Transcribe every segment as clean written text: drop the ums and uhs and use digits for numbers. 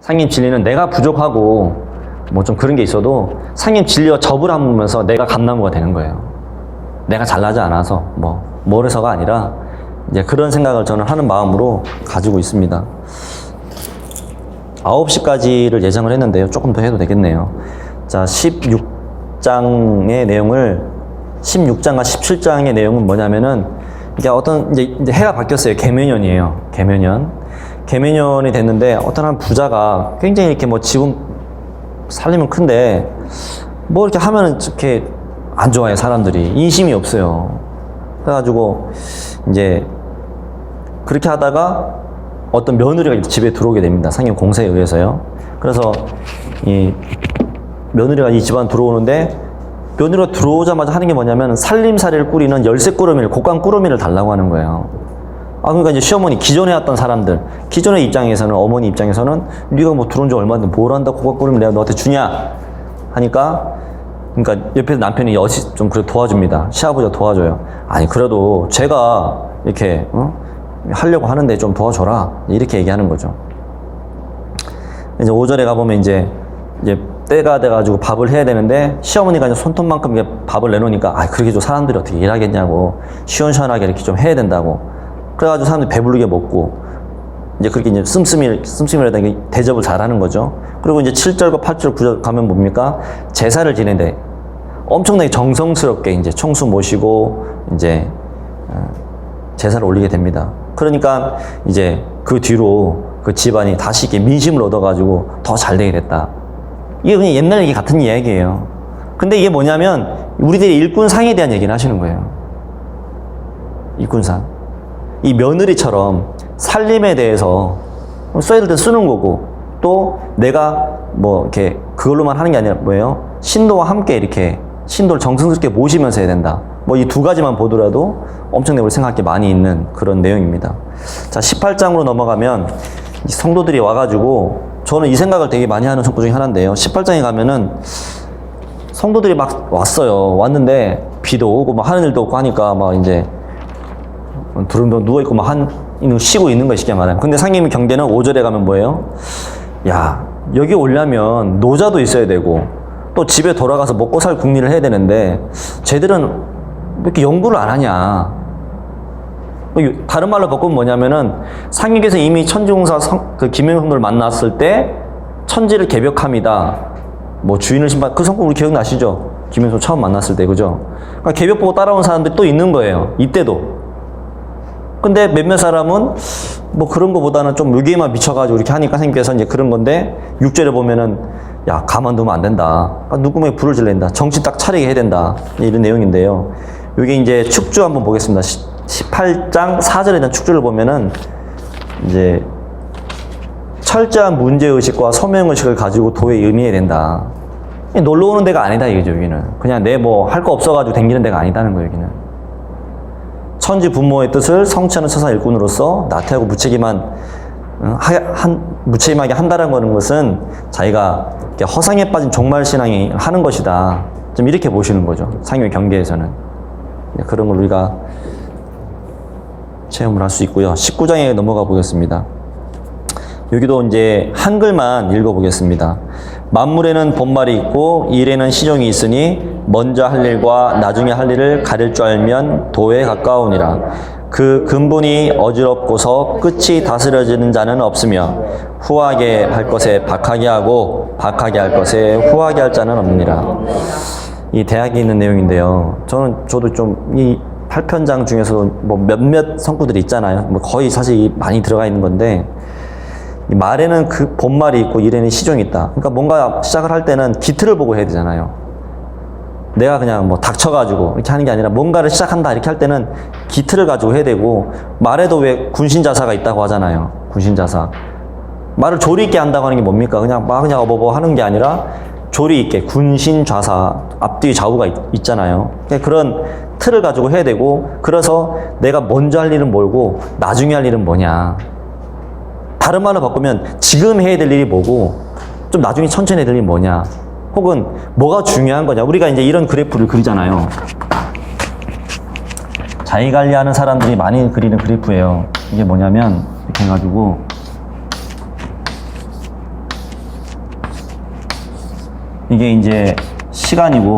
상임 진리는 내가 부족하고 뭐 좀 그런 게 있어도 상임 진리와 접을 하면서 내가 감나무가 되는 거예요. 내가 잘나지 않아서 뭐래서가 아니라 이제 그런 생각을 저는 하는 마음으로 가지고 있습니다. 9시까지를 예정을 했는데요. 조금 더 해도 되겠네요. 자, 16장의 내용을 16장과 17장의 내용은 뭐냐면은 이게 어떤 이제 해가 바뀌었어요. 개묘년이에요. 개묘년이 됐는데 어떤 한 부자가 굉장히 이렇게 뭐 지금 살림은 큰데 뭐 이렇게 하면은 이렇게 안 좋아해 사람들이. 인심이 없어요. 그래가지고 이제 그렇게 하다가 어떤 며느리가 집에 들어오게 됩니다. 상임 공세에 의해서요. 그래서 이 며느리가 이 집안 들어오는데 며느리가 들어오자마자 하는 게 뭐냐면 살림살이를 꾸리는 열쇠 꾸러미를, 곡간 꾸러미를 달라고 하는 거예요. 그러니까 이제 시어머니, 기존에 왔던 사람들, 기존의 입장에서는, 어머니 입장에서는 네가 뭐 들어온 지 얼마 됐는데 뭘 한다고 곡간 꾸러미를 내가 너한테 주냐 하니까, 그러니까 옆에서 남편이 좀 그래 도와줍니다. 시아버지가 도와줘요. 아니 그래도 제가 이렇게 하려고 하는데 좀 도와줘라 이렇게 얘기하는 거죠. 이제 5절에 가보면 이제 때가 돼가지고 밥을 해야 되는데 시어머니가 이제 손톱만큼 밥을 내놓으니까 그렇게 좀 사람들이 어떻게 일하겠냐고, 시원시원하게 이렇게 좀 해야 된다고. 그래가지고 사람들이 배부르게 먹고 이제 그렇게 이제 씀씀이라다 대접을 잘하는 거죠. 그리고 이제 7절과 8절 9절 가면 뭡니까? 제사를 지내는데 엄청나게 정성스럽게 이제 총수 모시고 이제 제사를 올리게 됩니다. 그러니까 이제 그 뒤로 그 집안이 다시 이렇게 민심을 얻어가지고 더 잘 되게 됐다. 이게 그냥 옛날 얘기 같은 이야기예요. 근데 이게 뭐냐면 우리들이 일꾼상에 대한 얘기를 하시는 거예요. 일꾼상. 이 며느리처럼 살림에 대해서 써야 될 때 쓰는 거고, 또 내가 뭐 이렇게 그걸로만 하는 게 아니라 뭐예요? 신도와 함께 이렇게 신도를 정성스럽게 모시면서 해야 된다. 뭐 이 두 가지만 보더라도 엄청나게 우리 생각할 게 많이 있는 그런 내용입니다. 자, 18장으로 넘어가면 성도들이 와가지고, 저는 이 생각을 되게 많이 하는 성도 중에 하나인데요. 18장에 가면은 성도들이 막 왔어요. 왔는데 비도 오고 막 하는 일도 없고 하니까 막 이제 두름도 누워있고 막 쉬고 있는 거예요, 쉽게 말하면. 근데 상임 경대는 5절에 가면 뭐예요? 야, 여기 오려면 노자도 있어야 되고 또 집에 돌아가서 먹고 살 궁리를 해야 되는데 쟤들은 왜 이렇게 연구를 안 하냐. 다른 말로 바꾸면 뭐냐면은 상임께서 이미 천지공사 그 김영성 성도를 만났을 때 천지를 개벽함이다. 뭐 주인을 신방, 그 성공 우리 기억나시죠? 김영성 처음 만났을 때, 그죠? 그러니까 개벽 보고 따라온 사람들이 또 있는 거예요. 이때도. 근데 몇몇 사람은 뭐 그런 거보다는 좀 무게에만 미쳐가지고 이렇게 하니까 상임께서 이제 그런 건데, 6절에 보면은 야, 가만두면 안 된다. 누구에게 불을 질른다. 정신 딱 차리게 해야 된다. 이런 내용인데요. 이게 이제 축주 한번 보겠습니다. 18장 4절에 대한 축주를 보면은 이제 철저한 문제의식과 소명의식을 가지고 도에 임해야 된다. 놀러 오는 데가 아니다 이거죠. 여기는 그냥 내 뭐 할 거 없어가지고 댕기는 데가 아니다는 거예요. 여기는 천지 부모의 뜻을 성취하는 처사 일꾼으로서 나태하고 무책임하게 한다는 거는 것은 자기가 허상에 빠진 종말신앙이 하는 것이다. 좀 이렇게 보시는 거죠. 상임의 경계에서는. 그런 걸 우리가 체험을 할 수 있고요. 19장에 넘어가 보겠습니다. 여기도 이제 한글만 읽어보겠습니다. 만물에는 본말이 있고 일에는 시종이 있으니 먼저 할 일과 나중에 할 일을 가릴 줄 알면 도에 가까우니라. 그 근본이 어지럽고서 끝이 다스려지는 자는 없으며 후하게 할 것에 박하게 하고 박하게 할 것에 후하게 할 자는 없느니라. 이 대학에 있는 내용인데요. 저도 좀 이 8편장 중에서도 뭐 몇몇 성구들이 있잖아요. 뭐 거의 사실 많이 들어가 있는 건데, 이 말에는 그 본말이 있고 일에는 시종이 있다. 그러니까 뭔가 시작을 할 때는 기틀을 보고 해야 되잖아요. 내가 그냥 뭐 닥쳐가지고 이렇게 하는 게 아니라 뭔가를 시작한다 이렇게 할 때는 기틀을 가지고 해야 되고, 말에도 왜 군신자사가 있다고 하잖아요. 군신자사. 말을 조리 있게 한다고 하는 게 뭡니까? 그냥 어버버 하는 게 아니라 조리 있게 군신좌사, 앞뒤 좌우가 있잖아요. 그런 틀을 가지고 해야 되고, 그래서 내가 먼저 할 일은 뭐고 나중에 할 일은 뭐냐. 다른 말로 바꾸면 지금 해야 될 일이 뭐고 좀 나중에 천천히 해야 될 일이 뭐냐, 혹은 뭐가 중요한 거냐. 우리가 이제 이런 그래프를 그리잖아요. 자기관리하는 사람들이 많이 그리는 그래프예요. 이게 뭐냐면 이렇게 해가지고 이게 이제 시간이고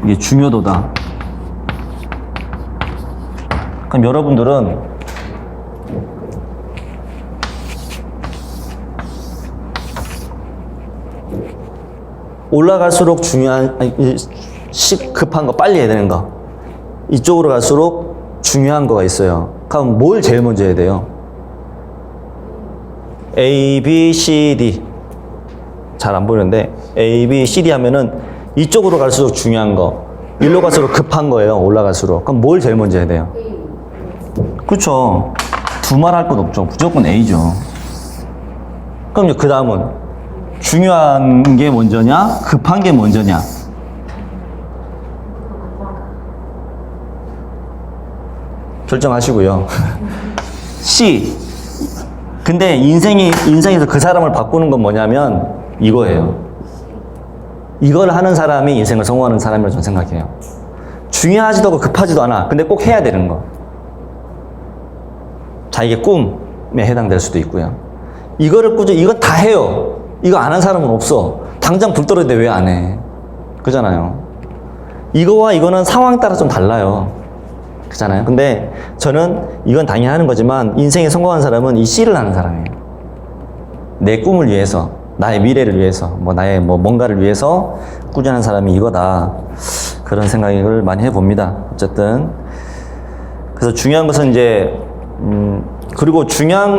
이게 중요도다. 그럼 여러분들은 올라갈수록 중요한, 급한 거 빨리 해야 되는 거, 이쪽으로 갈수록 중요한 거가 있어요. 그럼 뭘 제일 먼저 해야 돼요? A, B, C, D. 잘 안 보이는데 A, B, C, D 하면은 이쪽으로 갈수록 중요한 거, 일로 갈수록 급한 거예요. 올라갈수록. 그럼 뭘 제일 먼저 해야 돼요? 그렇죠. 두말할 것 없죠. 무조건 A죠. 그럼 그 다음은 중요한 게 먼저냐, 급한 게 먼저냐? 결정하시고요. C. 근데 인생에서 그 사람을 바꾸는 건 뭐냐면 이거예요. 이걸 하는 사람이 인생을 성공하는 사람이라고 저는 생각해요. 중요하지도 않고 급하지도 않아. 근데 꼭 해야 되는 거. 자기의 꿈에 해당될 수도 있고요. 이거를 꾸준히, 이건 다 해요. 이거 안 한 사람은 없어. 당장 불 떨어지는데 왜 안 해? 그잖아요. 이거와 이거는 상황에 따라 좀 달라요. 그잖아요. 근데 저는 이건 당연히 하는 거지만 인생에 성공한 사람은 이 C를 하는 사람이에요. 내 꿈을 위해서, 나의 미래를 위해서, 나의 뭔가를 위해서 꾸준한 사람이 이거다. 그런 생각을 많이 해봅니다. 어쨌든. 그래서 중요한 것은 이제, 그리고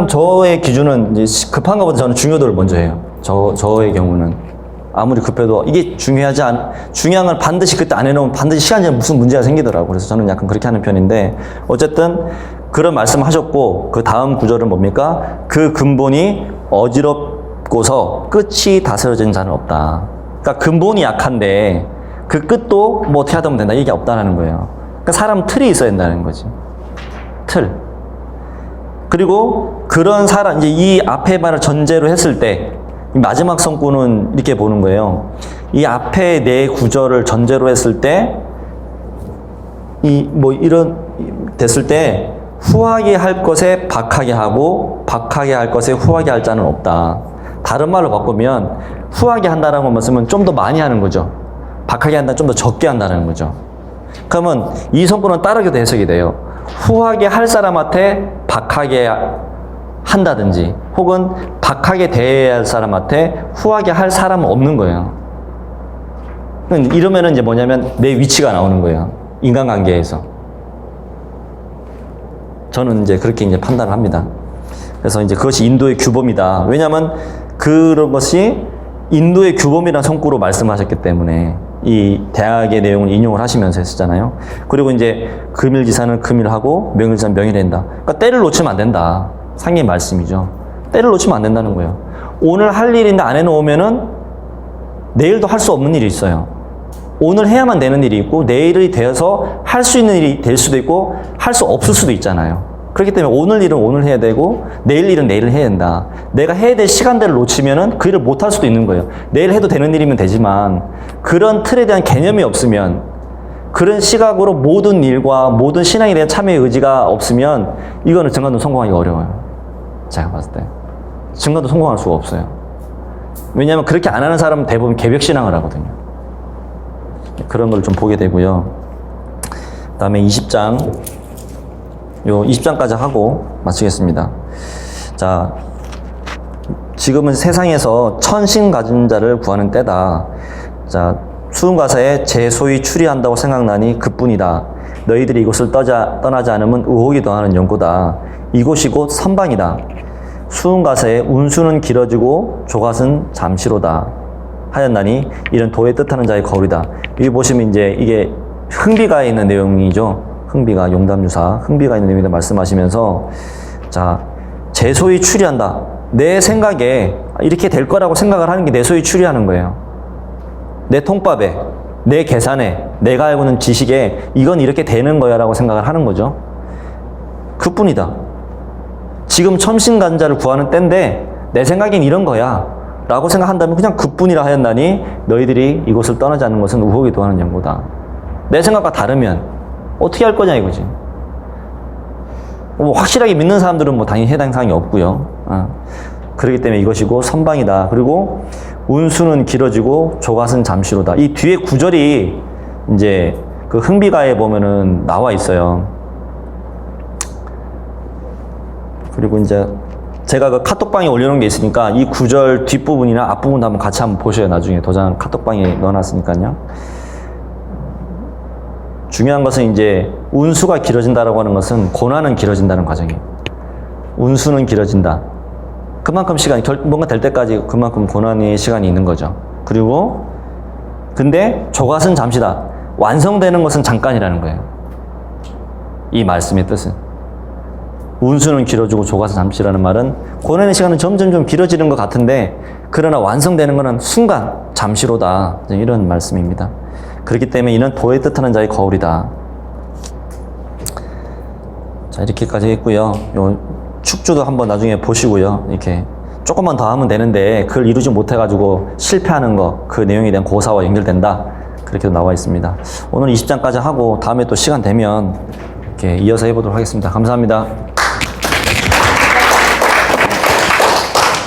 저의 기준은 이제 급한 것보다 저는 중요도를 먼저 해요. 저의 경우는. 아무리 급해도 이게 중요한 걸 반드시 그때 안 해놓으면 반드시 시간 지나면 무슨 문제가 생기더라고요. 그래서 저는 약간 그렇게 하는 편인데, 어쨌든 그런 말씀 하셨고, 그 다음 구절은 뭡니까? 그 근본이 어지럽고서 끝이 다스려지는 자는 없다. 그러니까 근본이 약한데 그 끝도 뭐 어떻게 하다 보면 된다. 이게 없다라는 거예요. 그러니까 사람 틀이 있어야 된다는 거지. 틀. 그리고 그런 사람, 이제 이 앞에 말을 전제로 했을 때, 이 마지막 성구는 이렇게 보는 거예요. 이 앞에 네 구절을 전제로 했을 때, 이런, 됐을 때, 후하게 할 것에 박하게 하고, 박하게 할 것에 후하게 할 자는 없다. 다른 말로 바꾸면, 후하게 한다라는 것은 좀 더 많이 하는 거죠. 박하게 한다는 좀 더 적게 한다는 거죠. 그러면 이 성구는 따르게도 해석이 돼요. 후하게 할 사람한테 박하게 한다든지, 혹은 박하게 대해야 할 사람한테 후하게 할 사람은 없는 거예요. 이러면은 이제 뭐냐면 내 위치가 나오는 거예요. 인간관계에서. 저는 이제 그렇게 이제 판단을 합니다. 그래서 이제 그것이 인도의 규범이다. 왜냐면 그런 것이 인도의 규범이라는 성구로 말씀하셨기 때문에 이 대학의 내용을 인용을 하시면서 했었잖아요. 그리고 이제 금일지사는 금일하고 명일지사는 명일한다. 그러니까 때를 놓치면 안 된다. 상의 말씀이죠. 때를 놓치면 안 된다는 거예요. 오늘 할 일인데 안 해놓으면은 내일도 할 수 없는 일이 있어요. 오늘 해야만 되는 일이 있고, 내일이 되어서 할 수 있는 일이 될 수도 있고, 할 수 없을 수도 있잖아요. 그렇기 때문에 오늘 일은 오늘 해야 되고, 내일 일은 내일 해야 된다. 내가 해야 될 시간대를 놓치면은 그 일을 못 할 수도 있는 거예요. 내일 해도 되는 일이면 되지만, 그런 틀에 대한 개념이 없으면, 그런 시각으로 모든 일과 모든 신앙에 대한 참여의 의지가 없으면, 이거는 증간도 성공하기가 어려워요. 제가 봤을 때. 증간도 성공할 수가 없어요. 왜냐하면 그렇게 안 하는 사람은 대부분 개벽신앙을 하거든요. 그런 걸 좀 보게 되고요. 그 다음에 20장, 요 20장까지 하고 마치겠습니다. 자, 지금은 세상에서 천신 가진 자를 구하는 때다. 자, 수훈가사에 제 소위 추리한다고 생각나니 그뿐이다. 너희들이 이곳을 떠나지 않으면 의혹이 더하는 연고다. 이곳이 곧 선방이다. 수훈가사에 운수는 길어지고 조갓은 잠시로다 하였나니 이런 도의 뜻하는 자의 거울이다. 여기 보시면 이제 이게 흥비가에 있는 내용이죠. 흥비가, 용담유사 흥비가 있는 내용이다 말씀하시면서, 자, 제 소위 추리한다. 내 생각에 이렇게 될 거라고 생각을 하는 게 내 소위 추리하는 거예요. 내 통밥에, 내 계산에, 내가 알고 있는 지식에 이건 이렇게 되는 거야 라고 생각을 하는 거죠. 그뿐이다. 지금 첨신간자를 구하는 때인데 내 생각엔 이런 거야 라고 생각한다면 그냥 그뿐이라 하였나니 너희들이 이곳을 떠나지 않는 것은 우혹이 도하는 연고다. 내 생각과 다르면 어떻게 할 거냐 이거지. 확실하게 믿는 사람들은 당연히 해당 사항이 없고요. 그렇기 때문에 이것이고 선방이다. 그리고 운수는 길어지고 조갓은 잠시로다. 이 뒤에 구절이 이제 그 흥비가에 보면은 나와 있어요. 그리고 이제 제가 그 카톡방에 올려놓은 게 있으니까 이 구절 뒷부분이나 앞부분도 한번 같이 한번 보셔요. 나중에 도장 카톡방에 넣어놨으니까요. 중요한 것은 이제 운수가 길어진다라고 하는 것은 고난은 길어진다는 과정이에요. 운수는 길어진다. 그만큼 시간이 뭔가 될 때까지 그만큼 고난의 시간이 있는 거죠. 그리고 근데 조갓은 잠시다. 완성되는 것은 잠깐이라는 거예요. 이 말씀의 뜻은. 운수는 길어지고 조갓은 잠시라는 말은 고난의 시간은 점점 좀 길어지는 것 같은데 그러나 완성되는 것은 순간 잠시로다. 이런 말씀입니다. 그렇기 때문에 이는 도에 뜻하는 자의 거울이다. 자, 이렇게까지 했고요. 요 축주도 한번 나중에 보시고요. 이렇게 조금만 더 하면 되는데 그걸 이루지 못해가지고 실패하는 거, 그 내용에 대한 고사와 연결된다. 그렇게도 나와 있습니다. 오늘 20장까지 하고 다음에 또 시간 되면 이렇게 이어서 해보도록 하겠습니다. 감사합니다.